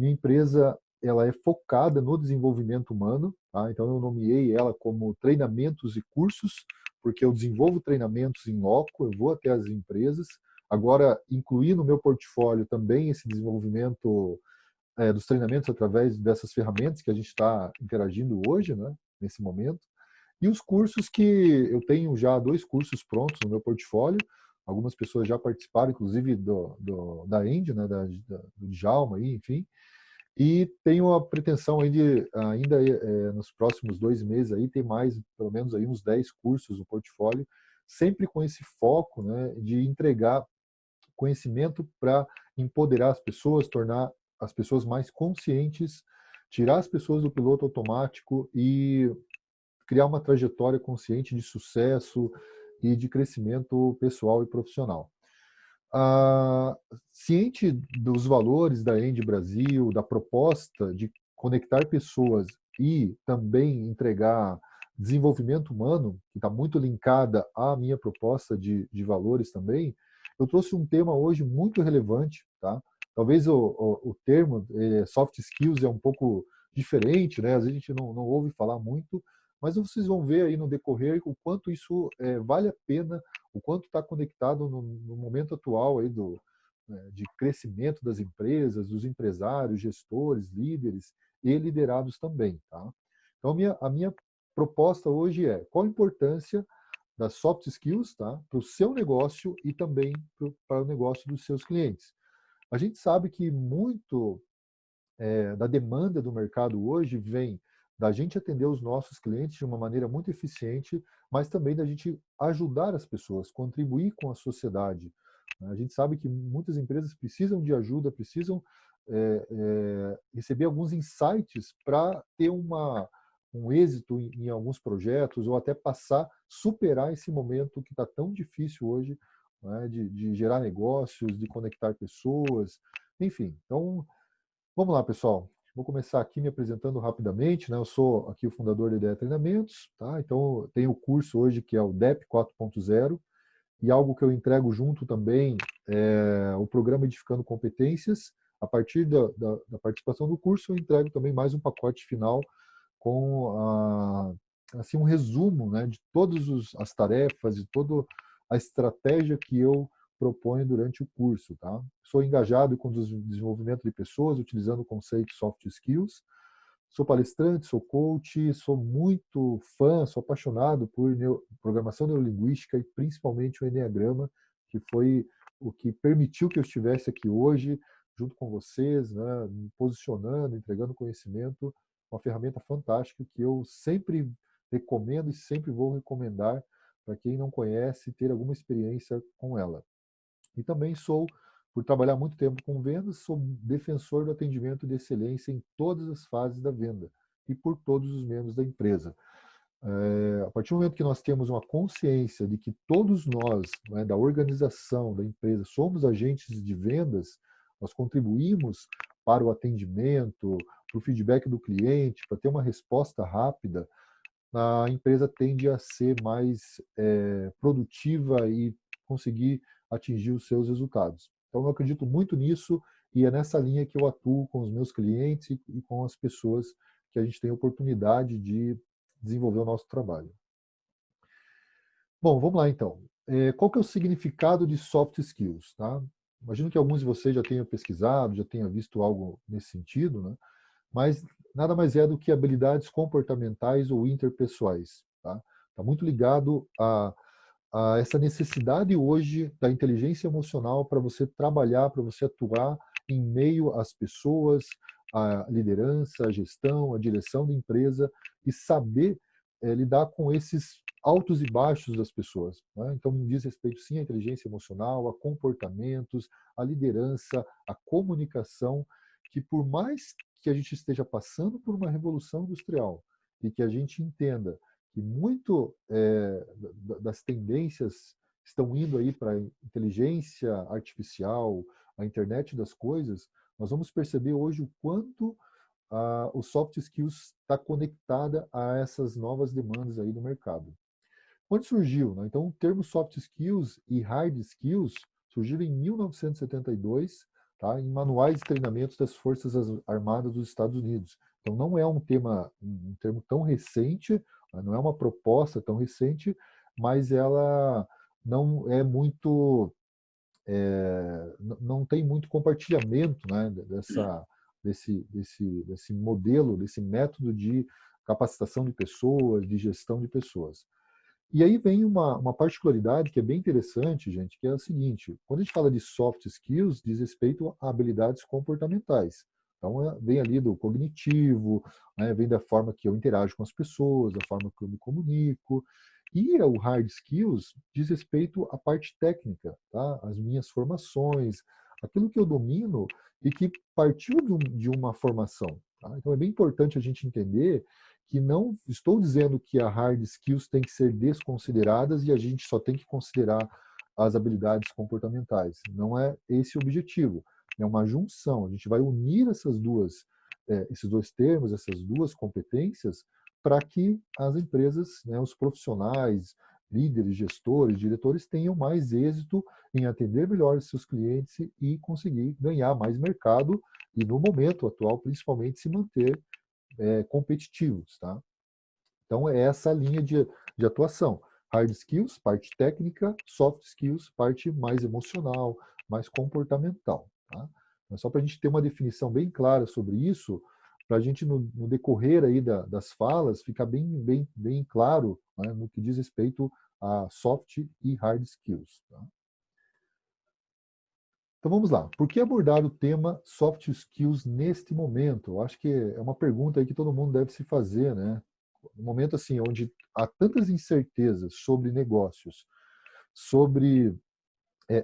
Minha empresa, ela é focada no desenvolvimento humano, tá? Então eu nomeei ela como treinamentos e cursos, porque eu desenvolvo treinamentos em loco, eu vou até as empresas. Agora, incluir no meu portfólio também esse desenvolvimento dos treinamentos através dessas ferramentas que a gente está interagindo hoje, né, nesse momento. E os cursos que eu tenho já 2 cursos prontos no meu portfólio. Algumas pessoas já participaram, inclusive da End, né, do Djalma, aí, enfim. E tenho a pretensão aí de, ainda nos próximos 2 meses, aí, ter mais, pelo menos aí, uns 10 cursos no portfólio, sempre com esse foco, né, de entregar conhecimento para empoderar as pessoas, tornar as pessoas mais conscientes, tirar as pessoas do piloto automático e criar uma trajetória consciente de sucesso e de crescimento pessoal e profissional. Ah, ciente dos valores da End Brasil, da proposta de conectar pessoas e também entregar desenvolvimento humano, que está muito linkada à minha proposta de valores também, eu trouxe um tema hoje muito relevante, tá? Talvez o termo soft skills é um pouco diferente, né? Às vezes a gente não ouve falar muito, mas vocês vão ver aí no decorrer o quanto isso vale a pena, o quanto está conectado no momento atual aí de crescimento das empresas, dos empresários, gestores, líderes e liderados também. Tá? Então, a minha proposta hoje é qual a importância das soft skills, tá, para o seu negócio e também para o negócio dos seus clientes. A gente sabe que muito da demanda do mercado hoje vem da gente atender os nossos clientes de uma maneira muito eficiente, mas também da gente ajudar as pessoas, contribuir com a sociedade. A gente sabe que muitas empresas precisam de ajuda, precisam receber alguns insights para ter um êxito em alguns projetos ou até superar esse momento que está tão difícil hoje, né, de gerar negócios, de conectar pessoas, enfim. Então, vamos lá, pessoal. Vou começar aqui me apresentando rapidamente, né? Eu sou aqui o fundador da Ideia Treinamentos, tá? Então, eu tenho o curso hoje que é o DEP 4.0 e algo que eu entrego junto também é o programa Edificando Competências. A partir da participação do curso, eu entrego também mais um pacote final com assim, um resumo, né, de todas as tarefas e toda a estratégia que eu proponho durante o curso. Tá? Sou engajado com o desenvolvimento de pessoas, utilizando o conceito soft skills. Sou palestrante, sou coach, sou muito fã, sou apaixonado por programação neurolinguística e principalmente o Enneagrama, que foi o que permitiu que eu estivesse aqui hoje, junto com vocês, né, me posicionando, entregando conhecimento, uma ferramenta fantástica que eu sempre recomendo e sempre vou recomendar para quem não conhece ter alguma experiência com ela. E também por trabalhar muito tempo com vendas, sou defensor do atendimento de excelência em todas as fases da venda e por todos os membros da empresa. A partir do momento que nós temos uma consciência de que todos nós, né, da organização, da empresa, somos agentes de vendas, nós contribuímos para o atendimento, para o feedback do cliente, para ter uma resposta rápida, a empresa tende a ser mais produtiva e conseguir atingir os seus resultados. Então, eu acredito muito nisso e é nessa linha que eu atuo com os meus clientes e com as pessoas que a gente tem a oportunidade de desenvolver o nosso trabalho. Bom, vamos lá então. Qual que é o significado de soft skills? Tá? Imagino que alguns de vocês já tenham pesquisado, já tenham visto algo nesse sentido, né? Mas nada mais é do que habilidades comportamentais ou interpessoais. Tá? Tá muito ligado a essa necessidade hoje da inteligência emocional para você trabalhar, para você atuar em meio às pessoas, à liderança, à gestão, à direção da empresa e saber lidar com esses altos e baixos das pessoas. Né? Então, diz respeito sim à inteligência emocional, a comportamentos, a liderança, a comunicação, que por mais que a gente esteja passando por uma revolução industrial e que a gente entenda que muito das tendências estão indo aí para a inteligência artificial, a internet das coisas, nós vamos perceber hoje o quanto o soft skills está conectada a essas novas demandas aí do mercado. Onde surgiu? Né? Então, o termo soft skills e hard skills surgiram em 1972 tá? Em manuais de treinamentos das Forças Armadas dos Estados Unidos. Então, não é um termo tão recente, não é uma proposta tão recente, mas ela não é muito, não tem muito compartilhamento, né, desse modelo, desse método de capacitação de pessoas, de gestão de pessoas. E aí vem uma particularidade que é bem interessante, gente, que é a seguinte: quando a gente fala de soft skills, diz respeito a habilidades comportamentais. Então, vem ali do cognitivo, né, vem da forma que eu interajo com as pessoas, da forma que eu me comunico. E o hard skills diz respeito à parte técnica, tá? As minhas formações, aquilo que eu domino e que partiu de uma formação. Tá? Então, é bem importante a gente entender que não estou dizendo que a hard skills tem que ser desconsideradas e a gente só tem que considerar as habilidades comportamentais. Não é esse o objetivo. É uma junção. A gente vai unir esses dois termos, essas duas competências, para que as empresas, né, os profissionais, líderes, gestores, diretores tenham mais êxito em atender melhor os seus clientes e conseguir ganhar mais mercado e, no momento atual, principalmente, se manter competitivos, tá? Então, é essa a linha de atuação. Hard skills, parte técnica, soft skills, parte mais emocional, mais comportamental. Tá? Então, só para a gente ter uma definição bem clara sobre isso, para a gente, no decorrer aí das falas, ficar bem claro, né, no que diz respeito a soft e hard skills. Tá? Então vamos lá. Por que abordar o tema soft skills neste momento? Eu acho que é uma pergunta aí que todo mundo deve se fazer, né? No momento assim, onde há tantas incertezas sobre negócios, sobre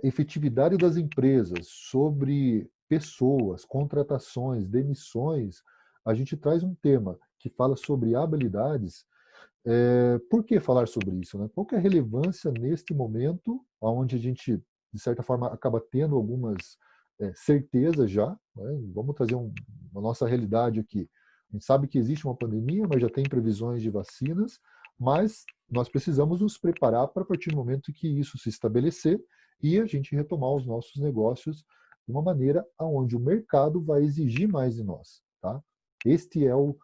efetividade das empresas, sobre pessoas, contratações, demissões, a gente traz um tema que fala sobre habilidades. Por que falar sobre isso, né? Qual que é a relevância neste momento, onde a gente, de certa forma, acaba tendo algumas certezas já, né? Vamos trazer uma nossa realidade aqui. A gente sabe que existe uma pandemia, mas já tem previsões de vacinas, mas nós precisamos nos preparar para, a partir do momento que isso se estabelecer e a gente retomar os nossos negócios de uma maneira onde o mercado vai exigir mais de nós, tá? Este é o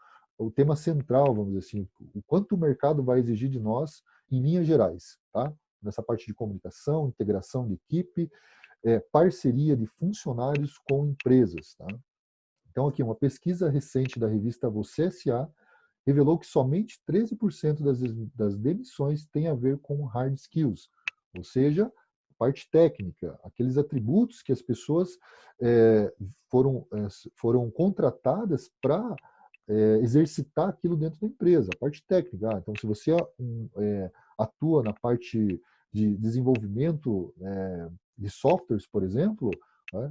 tema central, vamos dizer assim, o quanto o mercado vai exigir de nós em linhas gerais, tá? Nessa parte de comunicação, integração de equipe, parceria de funcionários com empresas, tá? Então, aqui, uma pesquisa recente da revista Você S.A. revelou que somente 13% das demissões tem a ver com hard skills, ou seja, parte técnica, aqueles atributos que as pessoas é, foram contratadas para exercitar aquilo dentro da empresa, a parte técnica. Então, se você atua na parte de desenvolvimento de softwares, por exemplo, né,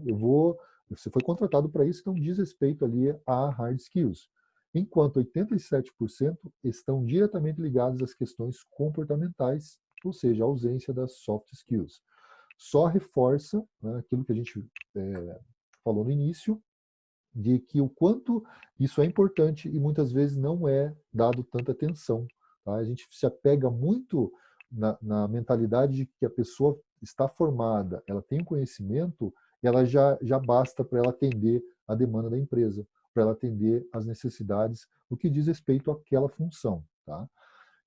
você foi contratado para isso, então diz respeito ali a hard skills. Enquanto 87% estão diretamente ligados às questões comportamentais, ou seja, a ausência das soft skills. Só reforça, né, aquilo que a gente falou no início, de que o quanto isso é importante e muitas vezes não é dado tanta atenção. Tá? A gente se apega muito na mentalidade de que a pessoa está formada, ela tem o conhecimento, ela já basta para ela atender a demanda da empresa, para ela atender às necessidades no que diz respeito àquela função. Tá?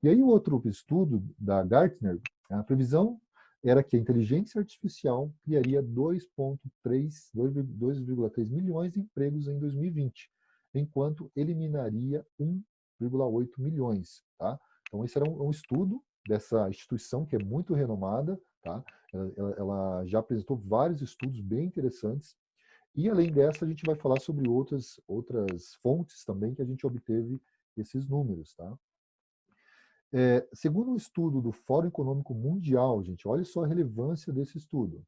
E aí o outro estudo da Gartner, a previsão era que a inteligência artificial criaria 2,3 milhões de empregos em 2020, enquanto eliminaria 1,8 milhões. Tá? Então, esse era um estudo dessa instituição que é muito renomada. Tá? Ela já apresentou vários estudos bem interessantes. E, além dessa, a gente vai falar sobre outras fontes também que a gente obteve esses números. Tá? Segundo um estudo do Fórum Econômico Mundial, gente, olha só a relevância desse estudo,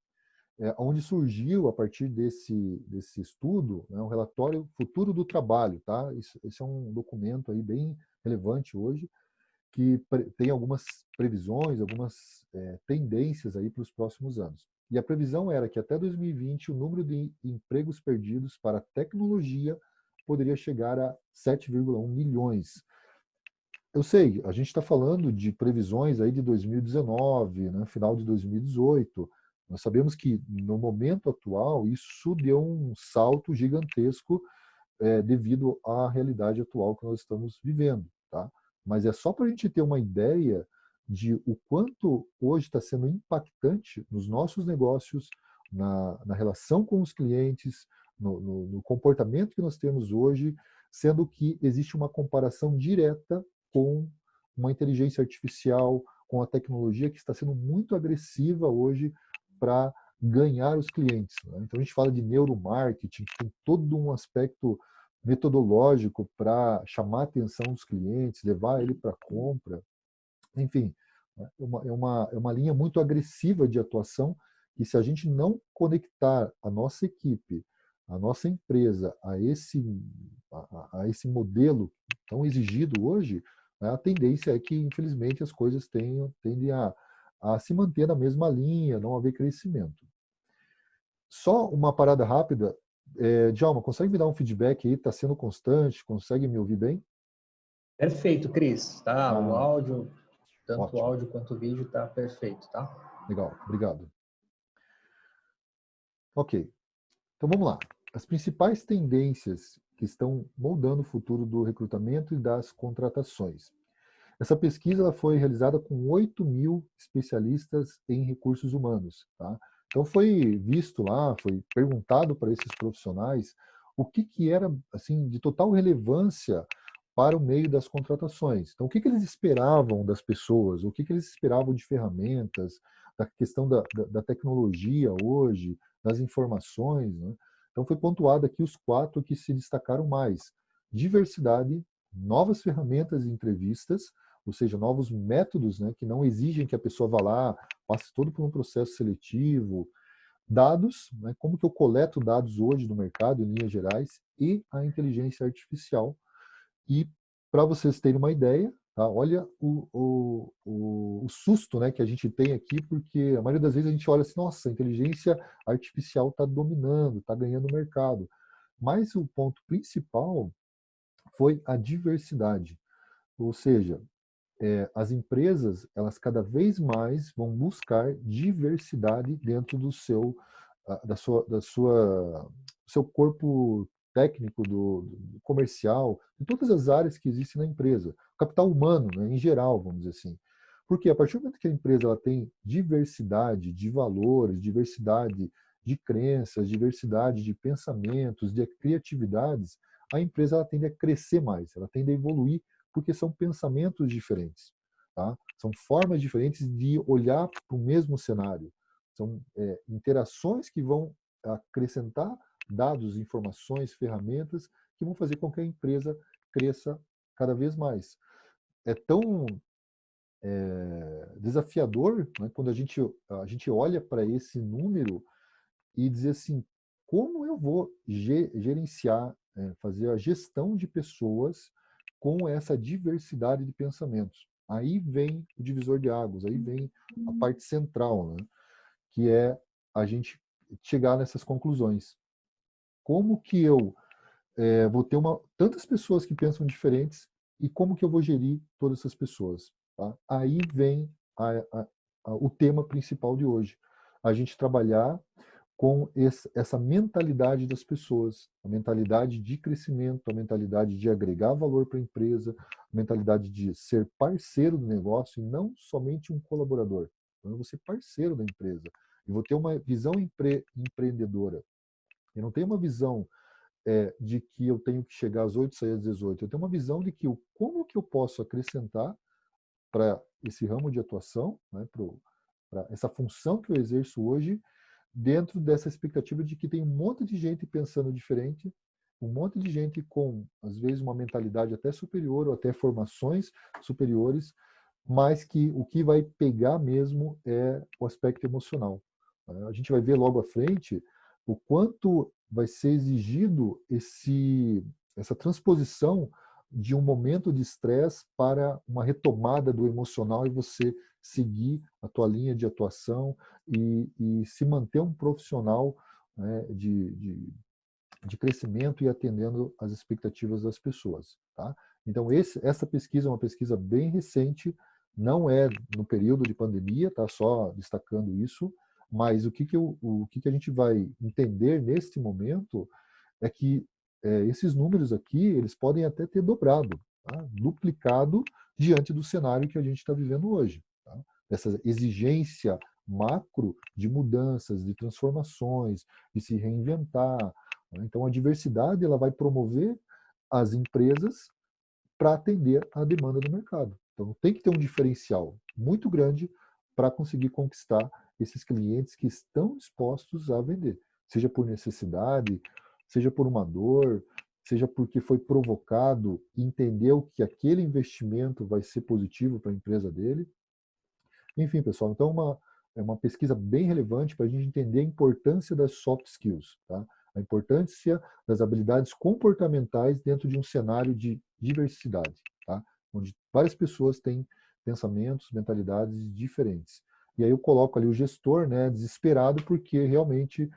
onde surgiu, a partir desse estudo, né, um relatório Futuro do Trabalho. Tá? Esse é um documento aí bem relevante hoje, que tem algumas previsões, algumas tendências aí para os próximos anos. E a previsão era que até 2020 o número de empregos perdidos para a tecnologia poderia chegar a 7,1 milhões. Eu sei, a gente está falando de previsões aí de 2019, né, final de 2018, Nós sabemos que, no momento atual, isso deu um salto gigantesco devido à realidade atual que nós estamos vivendo, tá? Mas é só para a gente ter uma ideia de o quanto hoje está sendo impactante nos nossos negócios, na relação com os clientes, no comportamento que nós temos hoje, sendo que existe uma comparação direta com uma inteligência artificial, com a tecnologia que está sendo muito agressiva hoje para ganhar os clientes, né? Então a gente fala de neuromarketing, tem todo um aspecto metodológico para chamar a atenção dos clientes, levar ele para compra, enfim, né? É uma linha muito agressiva de atuação e se a gente não conectar a nossa equipe, a nossa empresa a esse modelo tão exigido hoje, né, a tendência é que, infelizmente, as coisas tendem a se manter na mesma linha, não haver crescimento. Só uma parada rápida. Djalma, consegue me dar um feedback aí? Está sendo constante? Consegue me ouvir bem? Perfeito, Cris. Tá, o Ah, áudio, tanto o ótimo. áudio quanto o vídeo tá perfeito, tá? Legal, obrigado. Ok, então vamos lá. As principais tendências que estão moldando o futuro do recrutamento e das contratações. Essa pesquisa ela foi realizada com 8.000 especialistas em recursos humanos. Tá? Então foi visto lá, foi perguntado para esses profissionais o que era assim de total relevância para o meio das contratações. Então, o que eles esperavam das pessoas, o que eles esperavam de ferramentas, da questão da tecnologia hoje, das informações. Né? Então, foi pontuado aqui os 4 que se destacaram mais. Diversidade, novas ferramentas de entrevistas, ou seja, novos métodos, né, que não exigem que a pessoa vá lá, passe todo por um processo seletivo, dados, né, como que eu coleto dados hoje no mercado, em linhas gerais, e a inteligência artificial. E para vocês terem uma ideia, tá, olha o susto, né, que a gente tem aqui, porque a maioria das vezes a gente olha assim, nossa, a inteligência artificial está dominando, está ganhando mercado. Mas o ponto principal foi a diversidade. Ou seja, as empresas, elas cada vez mais vão buscar diversidade dentro do seu, do seu corpo técnico, do comercial, de todas as áreas que existem na empresa. O capital humano, né, em geral, vamos dizer assim. Porque a partir do momento que a empresa ela tem diversidade de valores, diversidade de crenças, diversidade de pensamentos, de criatividades, a empresa ela tende a crescer mais, ela tende a evoluir porque são pensamentos diferentes, tá? São formas diferentes de olhar para o mesmo cenário. São interações que vão acrescentar dados, informações, ferramentas que vão fazer com que a empresa cresça cada vez mais. É tão desafiador, né, quando a gente olha para esse número e dizer assim, como eu vou gerenciar, fazer a gestão de pessoas com essa diversidade de pensamentos. Aí vem o divisor de águas, aí vem a parte central, né? Que é a gente chegar nessas conclusões. Como que eu vou ter tantas pessoas que pensam diferentes e como que eu vou gerir todas essas pessoas? Tá? Aí vem o tema principal de hoje. A gente trabalhar com essa mentalidade das pessoas, a mentalidade de crescimento, a mentalidade de agregar valor para a empresa, a mentalidade de ser parceiro do negócio e não somente um colaborador. Então, eu vou ser parceiro da empresa. Eu vou ter uma visão empreendedora. Eu não tenho uma visão de que eu tenho que chegar às 8 e sair às 18. Eu tenho uma visão de que como que eu posso acrescentar para esse ramo de atuação, né, para essa função que eu exerço hoje, dentro dessa expectativa de que tem um monte de gente pensando diferente, um monte de gente com, às vezes, uma mentalidade até superior ou até formações superiores, mas que o que vai pegar mesmo é o aspecto emocional. A gente vai ver logo à frente o quanto vai ser exigido essa transposição de um momento de estresse para uma retomada do emocional e você seguir a tua linha de atuação e se manter um profissional, né, de crescimento e atendendo às expectativas das pessoas. Tá? Então, essa pesquisa é uma pesquisa bem recente, não é no período de pandemia, tá? Só destacando isso. Mas o que a gente vai entender neste momento é que esses números aqui, eles podem até ter dobrado, tá? Duplicado diante do cenário que a gente está vivendo hoje. Tá? Essa exigência macro de mudanças, de transformações, de se reinventar. Né? Então, a diversidade ela vai promover as empresas para atender a demanda do mercado. Então, tem que ter um diferencial muito grande para conseguir conquistar esses clientes que estão dispostos a vender, seja por necessidade, seja por uma dor, seja porque foi provocado e entendeu que aquele investimento vai ser positivo para a empresa dele. Enfim, pessoal, então é uma pesquisa bem relevante para a gente entender a importância das soft skills, tá? A importância das habilidades comportamentais dentro de um cenário de diversidade, tá? Onde várias pessoas têm pensamentos, mentalidades diferentes. E aí eu coloco ali o gestor, né, desesperado, porque realmente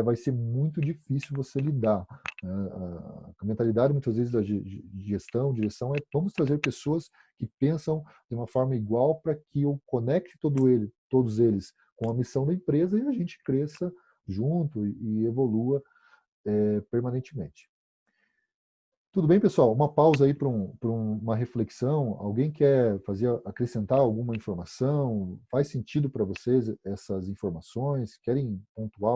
vai ser muito difícil você lidar. A mentalidade, muitas vezes, da gestão, direção, é vamos trazer pessoas que pensam de uma forma igual para que eu conecte todos eles com a missão da empresa e a gente cresça junto e evolua permanentemente. Tudo bem, pessoal? Uma pausa aí para uma reflexão. Alguém quer acrescentar alguma informação? Faz sentido para vocês essas informações? Querem pontuar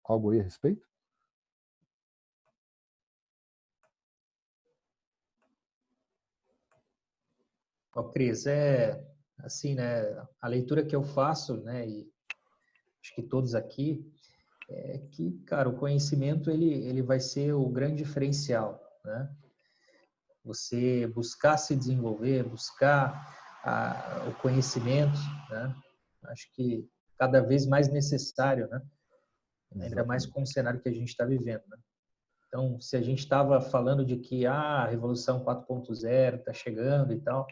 algo aí a respeito? Ó, Cris, assim, né, a leitura que eu faço, né, e acho que todos aqui, é que, cara, o conhecimento ele vai ser o grande diferencial, né? Você buscar se desenvolver, buscar o conhecimento, né? Acho que cada vez mais necessário, né? Ainda mais Exatamente. com o cenário que a gente está vivendo, né? Então, se a gente estava falando de que a Revolução 4.0 está chegando e tal,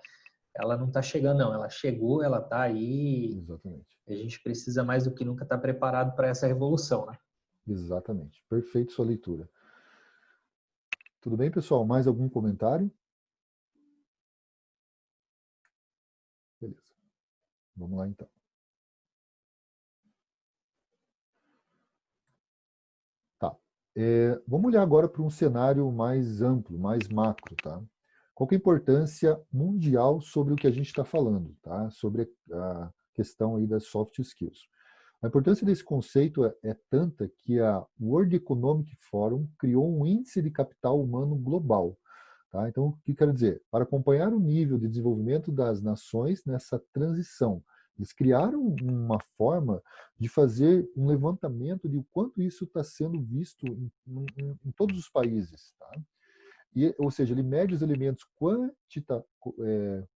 ela não está chegando, não. Ela chegou, ela está aí. Exatamente. A gente precisa mais do que nunca estar preparado para essa revolução, né? Exatamente. Perfeito sua leitura. Tudo bem, pessoal? Mais algum comentário? Beleza. Vamos lá, então. Tá. Vamos olhar agora para um cenário mais amplo, mais macro, tá? Qual que é a importância mundial sobre o que a gente está falando, tá? Sobre a questão aí das soft skills. A importância desse conceito é tanta que a World Economic Forum criou um índice de capital humano global. Tá? Então, o que quero dizer? Para acompanhar o nível de desenvolvimento das nações nessa transição, eles criaram uma forma de fazer um levantamento de o quanto isso está sendo visto em todos os países. Tá? Ou seja, ele mede os elementos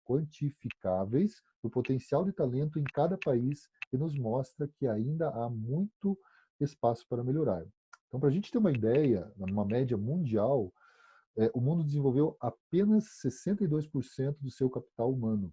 quantificáveis do potencial de talento em cada país e nos mostra que ainda há muito espaço para melhorar. Então, para a gente ter uma ideia, numa média mundial, o mundo desenvolveu apenas 62% do seu capital humano.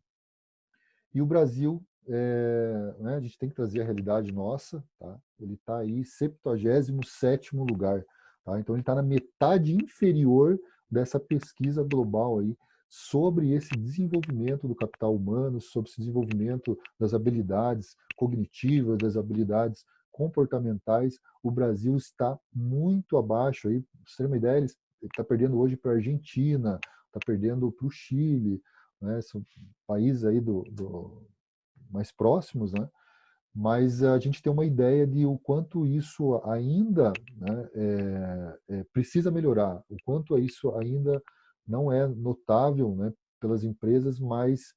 E o Brasil, né, a gente tem que trazer a realidade nossa, tá? Ele está aí 77º lugar. Tá? Então ele está na metade inferior dessa pesquisa global aí sobre esse desenvolvimento do capital humano, sobre esse desenvolvimento das habilidades cognitivas, das habilidades comportamentais. O Brasil está muito abaixo aí. Para você ter uma ideia, ele está perdendo hoje para a Argentina, está perdendo para o Chile, né? São países aí mais próximos, né? Mas a gente tem uma ideia de o quanto isso ainda, né, precisa melhorar, o quanto isso ainda não é notável, né, pelas empresas, mas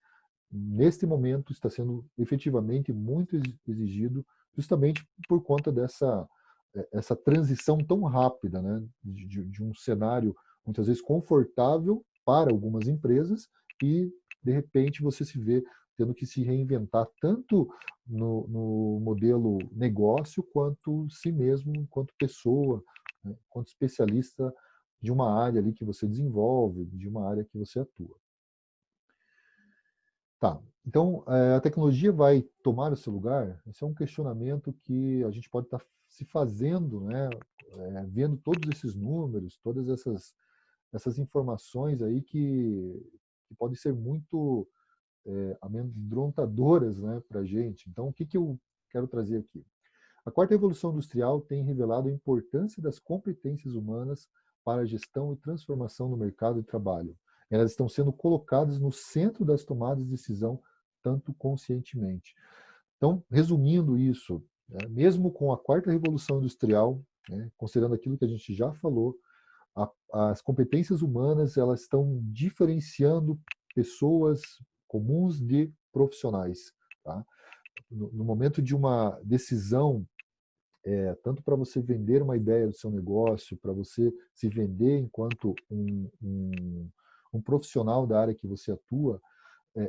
neste momento está sendo efetivamente muito exigido, justamente por conta essa transição tão rápida, né, de um cenário muitas vezes confortável para algumas empresas e de repente você se vê tendo que se reinventar tanto no modelo negócio quanto si mesmo, quanto pessoa, né, quanto especialista de uma área ali que você desenvolve, de uma área que você atua. Tá. Então, a tecnologia vai tomar o seu lugar? Esse é um questionamento que a gente pode estar se fazendo, né? Vendo todos esses números, todas essas informações aí que podem ser muito amedrontadoras, né, para a gente. Então, o que quero trazer aqui. A quarta revolução industrial tem revelado a importância das competências humanas para a gestão e transformação no mercado de trabalho. Elas estão sendo colocadas no centro das tomadas de decisão, tanto conscientemente. Então, resumindo isso, né, mesmo com a quarta revolução industrial, né, considerando aquilo que a gente já falou, as competências humanas elas estão diferenciando pessoas comuns de profissionais. Tá? No momento de uma decisão, tanto para você vender uma ideia do seu negócio, para você se vender enquanto um profissional da área que você atua,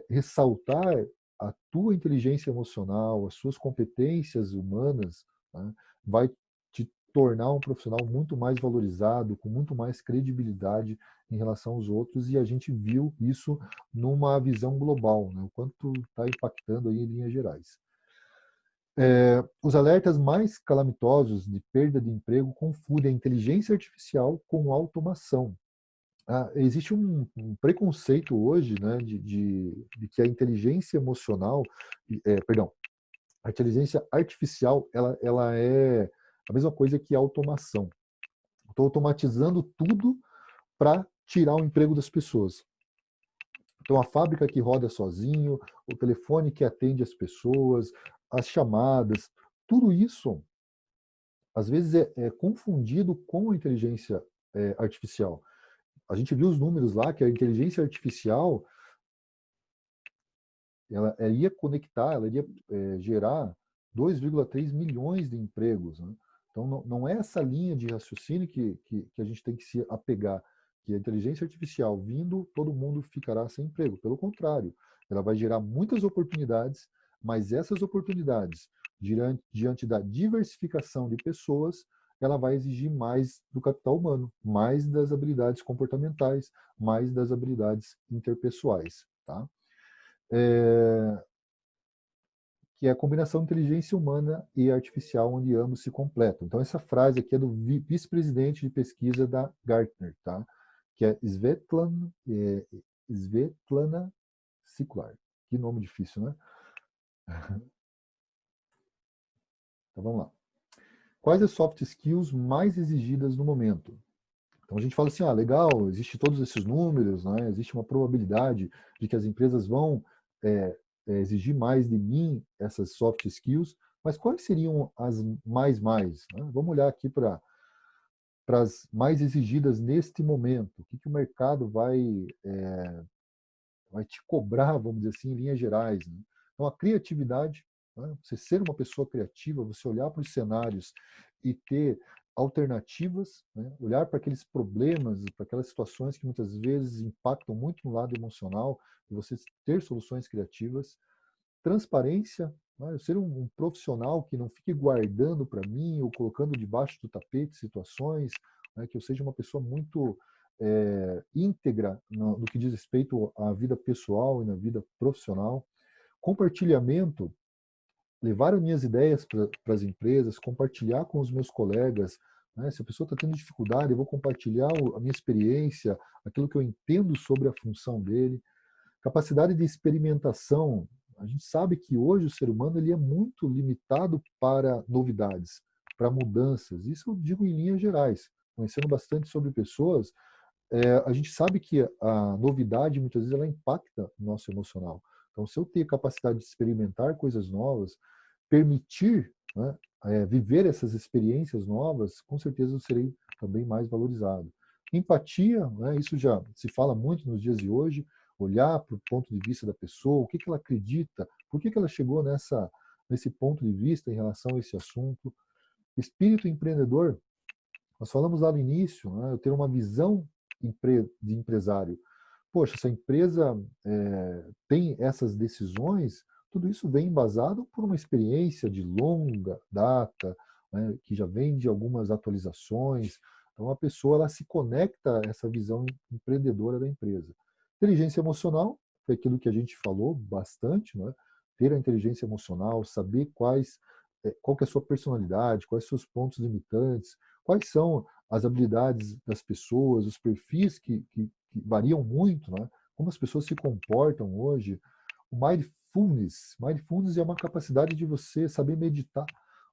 ressaltar a tua inteligência emocional, as suas competências humanas, né, vai te tornar um profissional muito mais valorizado, com muito mais credibilidade em relação aos outros, e a gente viu isso numa visão global, né, o quanto está impactando aí em linhas gerais. Os alertas mais calamitosos de perda de emprego confundem a inteligência artificial com a automação. Existe um preconceito hoje, né, de que a inteligência emocional, perdão, a inteligência artificial, ela é a mesma coisa que a automação. Estou automatizando tudo para tirar o emprego das pessoas. Então, a fábrica que roda sozinho, o telefone que atende as pessoas, as chamadas, tudo isso, às vezes, é confundido com a inteligência artificial. A gente viu os números lá que a inteligência artificial ela iria conectar, ela iria gerar 2,3 milhões de empregos. Né? Então, não é essa linha de raciocínio que a gente tem que se apegar, que a inteligência artificial vindo, todo mundo ficará sem emprego. Pelo contrário, ela vai gerar muitas oportunidades, mas essas oportunidades, diante da diversificação de pessoas, ela vai exigir mais do capital humano, mais das habilidades comportamentais, mais das habilidades interpessoais. Tá? Que é a combinação de inteligência humana e artificial, onde ambos se completam. Então, essa frase aqui é do vice-presidente de pesquisa da Gartner, tá? Que é Svetlana Siklar. Que nome difícil, né? Então, vamos lá. Quais as soft skills mais exigidas no momento? Então, a gente fala assim, legal, existe todos esses números, né? Existe uma probabilidade de que as empresas vão exigir mais de mim essas soft skills, mas quais seriam as mais? Né? Vamos olhar aqui para as mais exigidas neste momento. O que o mercado vai te cobrar, vamos dizer assim, em linhas gerais. Né? Então, a criatividade, né? Você ser uma pessoa criativa, você olhar para os cenários e ter alternativas, né? Olhar para aqueles problemas, para aquelas situações que muitas vezes impactam muito no lado emocional, e você ter soluções criativas. Transparência, né? Eu ser um profissional que não fique guardando para mim ou colocando debaixo do tapete situações, né? Que eu seja uma pessoa muito íntegra no que diz respeito à vida pessoal e na vida profissional. Compartilhamento, levar as minhas ideias para as empresas, compartilhar com os meus colegas. Né? Se a pessoa está tendo dificuldade, eu vou compartilhar a minha experiência, aquilo que eu entendo sobre a função dele. Capacidade de experimentação. A gente sabe que hoje o ser humano ele é muito limitado para novidades, para mudanças. Isso eu digo em linhas gerais. Conhecendo bastante sobre pessoas, a gente sabe que a novidade muitas vezes ela impacta o nosso emocional. Então, se eu ter capacidade de experimentar coisas novas, permitir, né, viver essas experiências novas, com certeza eu serei também mais valorizado. Empatia, né, isso já se fala muito nos dias de hoje, olhar para o ponto de vista da pessoa, o que ela acredita, por que ela chegou nesse ponto de vista em relação a esse assunto. Espírito empreendedor, nós falamos lá no início, né, eu ter uma visão de empresário. Poxa, se a empresa tem essas decisões, tudo isso vem embasado por uma experiência de longa data, né, que já vem de algumas atualizações. Então, a pessoa ela se conecta a essa visão empreendedora da empresa. Inteligência emocional, foi aquilo que a gente falou bastante, né? Ter a inteligência emocional, saber qual que é a sua personalidade, quais são os pontos limitantes, quais são as habilidades das pessoas, os perfis que variam muito, né? Como as pessoas se comportam hoje. O Mindfulness é uma capacidade de você saber meditar,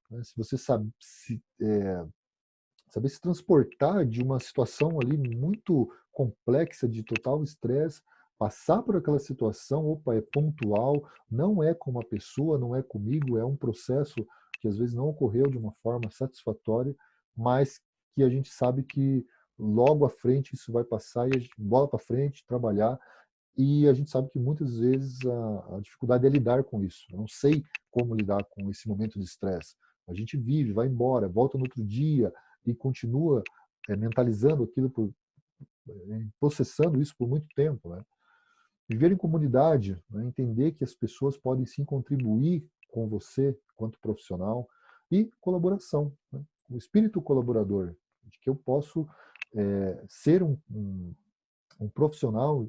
né? Se você saber se transportar de uma situação ali muito complexa, de total estresse, passar por aquela situação, opa, é pontual, não é com uma pessoa, não é comigo, é um processo que às vezes não ocorreu de uma forma satisfatória, mas que a gente sabe que logo à frente isso vai passar e a gente bola para frente, trabalhar, e a gente sabe que muitas vezes a dificuldade é lidar com isso. Eu não sei como lidar com esse momento de estresse. A gente vive, vai embora, volta no outro dia e continua mentalizando aquilo, processando isso por muito tempo, né? Viver em comunidade, né? Entender que as pessoas podem sim contribuir com você quanto profissional, e colaboração, né? O espírito colaborador, de que eu posso ser um profissional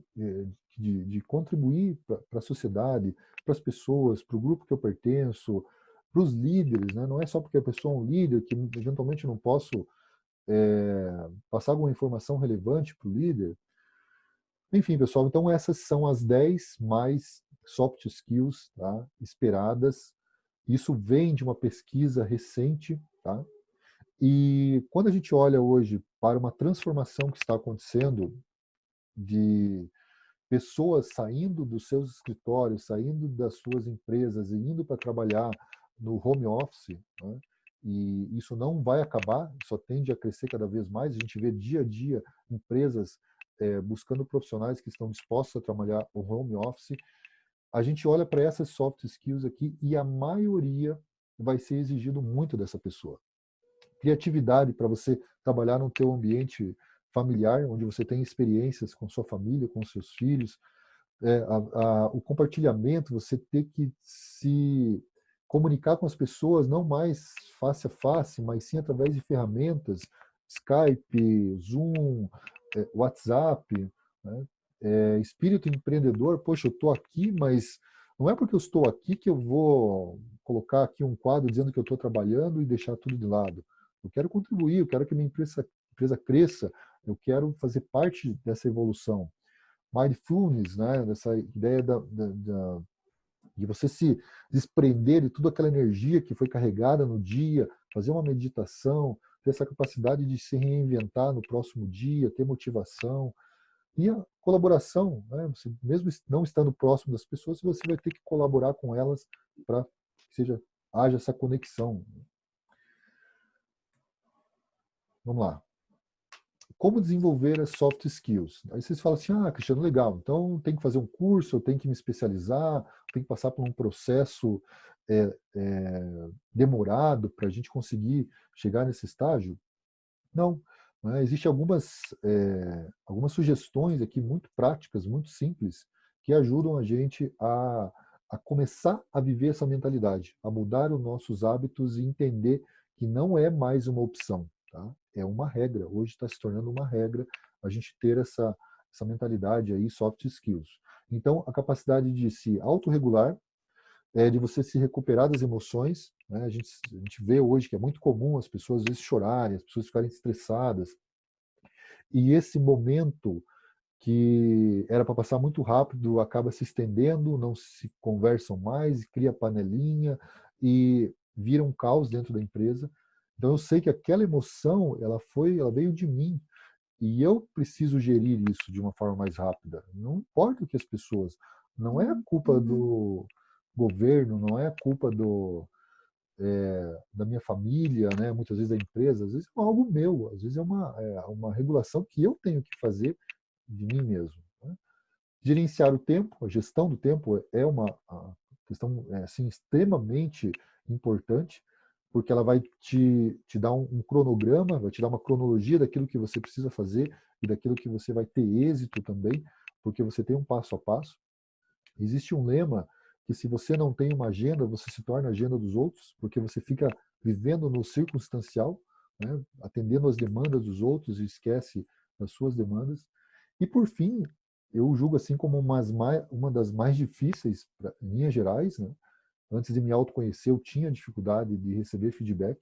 de contribuir para a sociedade, para as pessoas, para o grupo que eu pertenço, para os líderes, né? Não é só porque a pessoa é um líder que eventualmente não posso passar alguma informação relevante para o líder. Enfim, pessoal, então essas são as 10 mais soft skills, tá, esperadas. Isso vem de uma pesquisa recente, tá? E quando a gente olha hoje para uma transformação que está acontecendo de pessoas saindo dos seus escritórios, saindo das suas empresas e indo para trabalhar no home office, né? E isso não vai acabar, só tende a crescer cada vez mais. A gente vê dia a dia empresas buscando profissionais que estão dispostos a trabalhar o home office. A gente olha para essas soft skills aqui e a maioria vai ser exigido muito dessa pessoa. Criatividade para você trabalhar no teu ambiente familiar, onde você tem experiências com sua família, com seus filhos, o compartilhamento, você ter que se comunicar com as pessoas não mais face a face, mas sim através de ferramentas, Skype, Zoom, WhatsApp, né? Espírito empreendedor, poxa, eu estou aqui, mas não é porque eu estou aqui que eu vou colocar aqui um quadro dizendo que eu estou trabalhando e deixar tudo de lado. Eu quero contribuir, eu quero que minha empresa cresça, eu quero fazer parte dessa evolução. Mindfulness, né? Dessa ideia de você se desprender de toda aquela energia que foi carregada no dia, fazer uma meditação, ter essa capacidade de se reinventar no próximo dia, ter motivação. E a colaboração, né? Você, mesmo não estando próximo das pessoas, você vai ter que colaborar com elas para que haja essa conexão. Vamos lá. Como desenvolver as soft skills? Aí vocês falam assim, Cristiano, legal, então tem que fazer um curso, eu tenho que me especializar, tenho que passar por um processo demorado para a gente conseguir chegar nesse estágio? Não. Né? Existem algumas sugestões aqui muito práticas, muito simples, que ajudam a gente a começar a viver essa mentalidade, a mudar os nossos hábitos e entender que não é mais uma opção, tá? É uma regra. Hoje está se tornando uma regra a gente ter essa mentalidade aí, soft skills. Então, a capacidade de se autorregular, de você se recuperar das emoções, né? A gente vê hoje que é muito comum as pessoas às vezes chorarem, as pessoas ficarem estressadas. E esse momento que era para passar muito rápido acaba se estendendo, não se conversam mais, cria panelinha e vira um caos dentro da empresa. Então eu sei que aquela emoção, ela veio de mim e eu preciso gerir isso de uma forma mais rápida. Não importa o que as pessoas, não é a culpa do governo, não é a culpa da minha família, né? Muitas vezes da empresa, às vezes é algo meu, às vezes é uma regulação que eu tenho que fazer de mim mesmo. Né? Gerenciar o tempo, a gestão do tempo é uma questão assim, extremamente importante, porque ela vai te dar um cronograma, vai te dar uma cronologia daquilo que você precisa fazer e daquilo que você vai ter êxito também, porque você tem um passo a passo. Existe um lema que se você não tem uma agenda, você se torna a agenda dos outros, porque você fica vivendo no circunstancial, né, atendendo às demandas dos outros e esquece das suas demandas. E por fim, eu julgo assim como uma das mais difíceis, em linhas gerais, né? Antes de me autoconhecer, eu tinha dificuldade de receber feedback,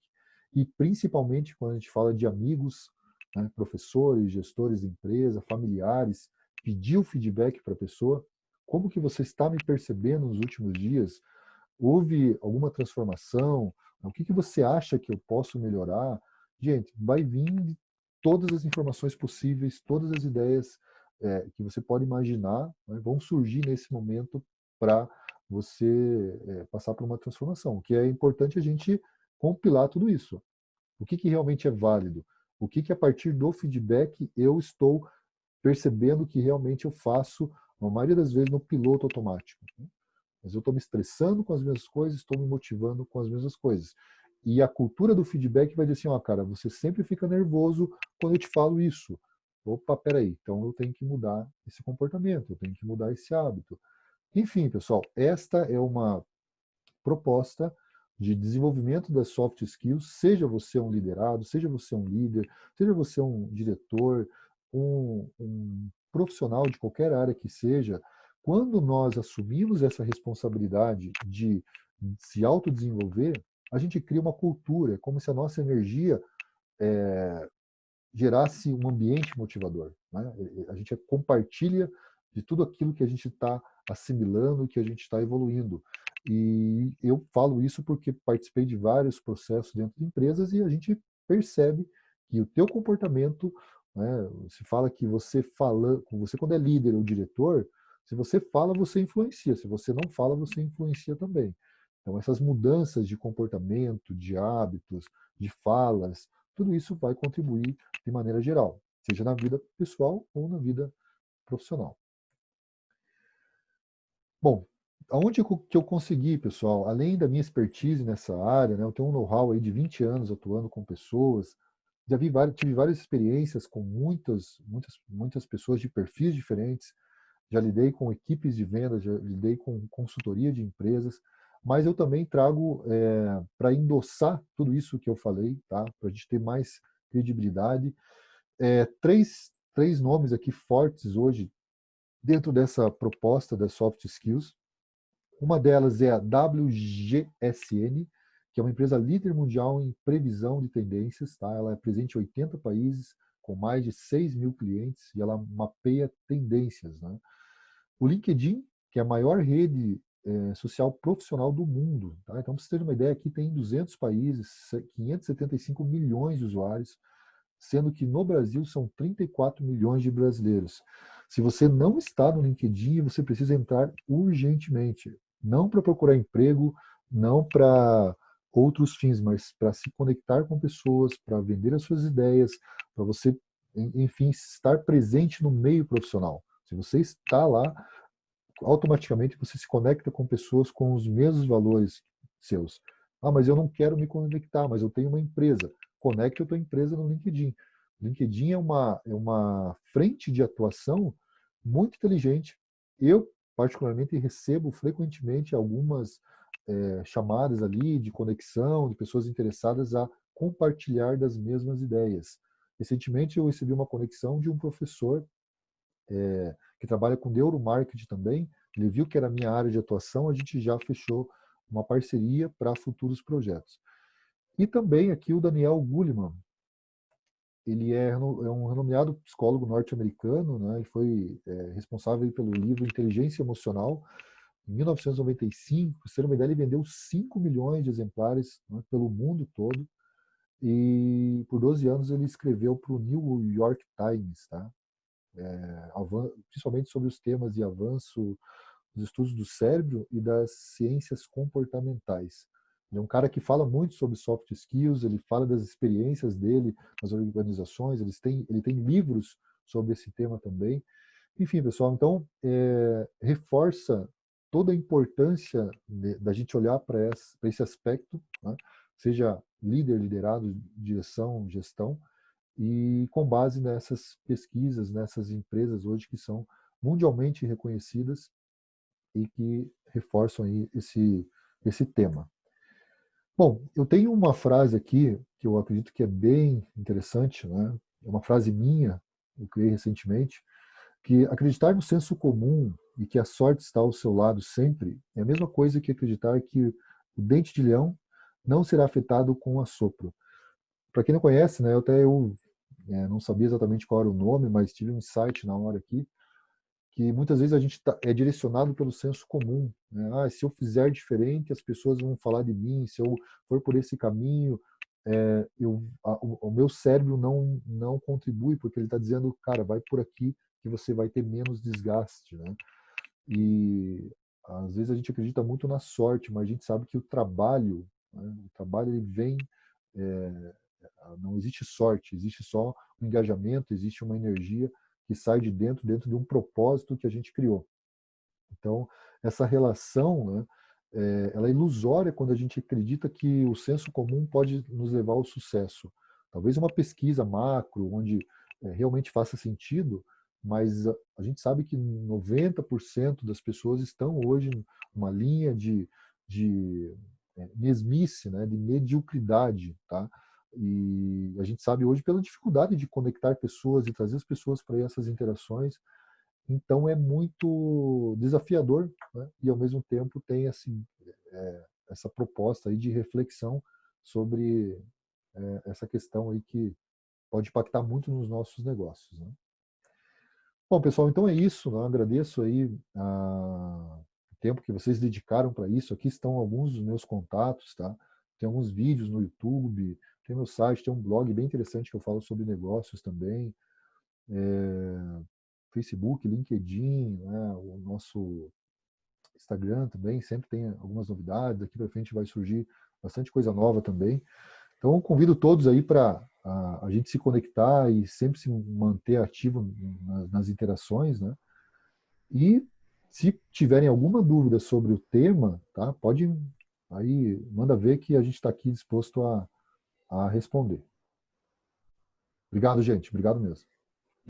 e principalmente quando a gente fala de amigos, né, professores, gestores de empresa, familiares, pedir o feedback para a pessoa, Como que você está me percebendo nos últimos dias? Houve alguma transformação? O que que você acha que eu posso melhorar? Gente, vai vir todas as informações possíveis, todas as ideias que você pode imaginar, né, vão surgir nesse momento para você passar por uma transformação. O que é importante a gente compilar tudo isso. O que que realmente é válido? O que que a partir do feedback eu estou percebendo que realmente eu faço, na maioria das vezes, no piloto automático. Mas eu estou me estressando com as mesmas coisas, estou me motivando com as mesmas coisas. E a cultura do feedback vai dizer assim, ó, cara, você sempre fica nervoso quando eu te falo isso. Opa, peraí, então eu tenho que mudar esse comportamento, eu tenho que mudar esse hábito. Enfim, pessoal, esta é uma proposta de desenvolvimento das soft skills, seja você um liderado, seja você um líder, seja você um diretor, um profissional de qualquer área que seja, quando nós assumimos essa responsabilidade de se autodesenvolver, a gente cria uma cultura, é como se a nossa energia gerasse um ambiente motivador. Né? A gente compartilha de tudo aquilo que a gente está assimilando, que a gente está evoluindo. E eu falo isso porque participei de vários processos dentro de empresas e a gente percebe que o teu comportamento, né, se fala que você quando é líder ou diretor, se você fala, você influencia. Se você não fala, você influencia também. Então, essas mudanças de comportamento, de hábitos, de falas, tudo isso vai contribuir de maneira geral, seja na vida pessoal ou na vida profissional. Bom, aonde que eu consegui, pessoal, além da minha expertise nessa área, né, eu tenho um know-how aí de 20 anos atuando com pessoas, tive várias experiências com muitas pessoas de perfis diferentes, já lidei com equipes de vendas, já lidei com consultoria de empresas, mas eu também trago para endossar tudo isso que eu falei, tá? Para a gente ter mais credibilidade. Três nomes aqui fortes hoje dentro dessa proposta das soft skills. Uma delas é a WGSN, que é uma empresa líder mundial em previsão de tendências. Tá? Ela é presente em 80 países, com mais de 6 mil clientes, e ela mapeia tendências. Né? O LinkedIn, que é a maior rede social profissional do mundo. Tá? Então, para você ter uma ideia, aqui tem 200 países, 575 milhões de usuários, sendo que no Brasil são 34 milhões de brasileiros. Se você não está no LinkedIn, você precisa entrar urgentemente. Não para procurar emprego, não para outros fins, mas para se conectar com pessoas, para vender as suas ideias, para você, enfim, estar presente no meio profissional. Se você está lá, automaticamente você se conecta com pessoas com os mesmos valores seus. Ah, mas eu não quero me conectar, mas eu tenho uma empresa. Conecte a tua empresa no LinkedIn. O LinkedIn é uma frente de atuação muito inteligente. Eu, particularmente, recebo frequentemente algumas chamadas ali de conexão, de pessoas interessadas a compartilhar das mesmas ideias. Recentemente, eu recebi uma conexão de um professor que trabalha com neuromarketing também. Ele viu que era a minha área de atuação, a gente já fechou uma parceria para futuros projetos. E também aqui o Daniel Goleman, ele é um renomeado psicólogo norte-americano, né? Ele foi responsável pelo livro Inteligência Emocional, em 1995. Para você ter uma ideia, ele vendeu 5 milhões de exemplares, né, pelo mundo todo, e por 12 anos ele escreveu para o New York Times, tá? Principalmente sobre os temas de avanço dos estudos do cérebro e das ciências comportamentais. Ele é um cara que fala muito sobre soft skills, ele fala das experiências dele nas organizações, ele tem livros sobre esse tema também. Enfim, pessoal, então, reforça toda a importância da gente olhar para esse aspecto, né? Seja líder, liderado, direção, gestão, e com base nessas pesquisas, nessas empresas hoje que são mundialmente reconhecidas e que reforçam aí esse tema. Bom, eu tenho uma frase aqui que eu acredito que é bem interessante, né? É uma frase minha, eu criei recentemente, que acreditar no senso comum e que a sorte está ao seu lado sempre é a mesma coisa que acreditar que o dente de leão não será afetado com assopro. Para quem não conhece, né, eu não sabia exatamente qual era o nome, mas tive um insight na hora aqui. que muitas vezes a gente é direcionado pelo senso comum, né? Ah, se eu fizer diferente, as pessoas vão falar de mim, se eu for por esse caminho, o meu cérebro não contribui, porque ele está dizendo, cara, vai por aqui que você vai ter menos desgaste, né? E às vezes a gente acredita muito na sorte, mas a gente sabe que o trabalho, né, o trabalho ele vem, é, não existe sorte, existe só um engajamento, existe uma energia que sai de dentro de um propósito que a gente criou. Então, essa relação, né, ela é ilusória quando a gente acredita que o senso comum pode nos levar ao sucesso. Talvez uma pesquisa macro, onde realmente faça sentido, mas a gente sabe que 90% das pessoas estão hoje numa linha de mesmice, né, de mediocridade, tá? E a gente sabe hoje pela dificuldade de conectar pessoas e trazer as pessoas para essas interações. Então é muito desafiador, né? E ao mesmo tempo tem assim, essa proposta aí de reflexão sobre essa questão aí que pode impactar muito nos nossos negócios, né? Bom, pessoal, então é isso, né? Eu agradeço aí o tempo que vocês dedicaram para isso. Aqui estão alguns dos meus contatos, tá? Tem alguns vídeos no YouTube, tem meu site, tem um blog bem interessante que eu falo sobre negócios também. Facebook, LinkedIn, né? O nosso Instagram também sempre tem algumas novidades. Daqui para frente vai surgir bastante coisa nova também. Então, convido todos aí para a gente se conectar e sempre se manter ativo nas interações, né? E se tiverem alguma dúvida sobre o tema, tá? Pode aí, manda ver que a gente está aqui disposto a responder. Obrigado, gente. Obrigado mesmo.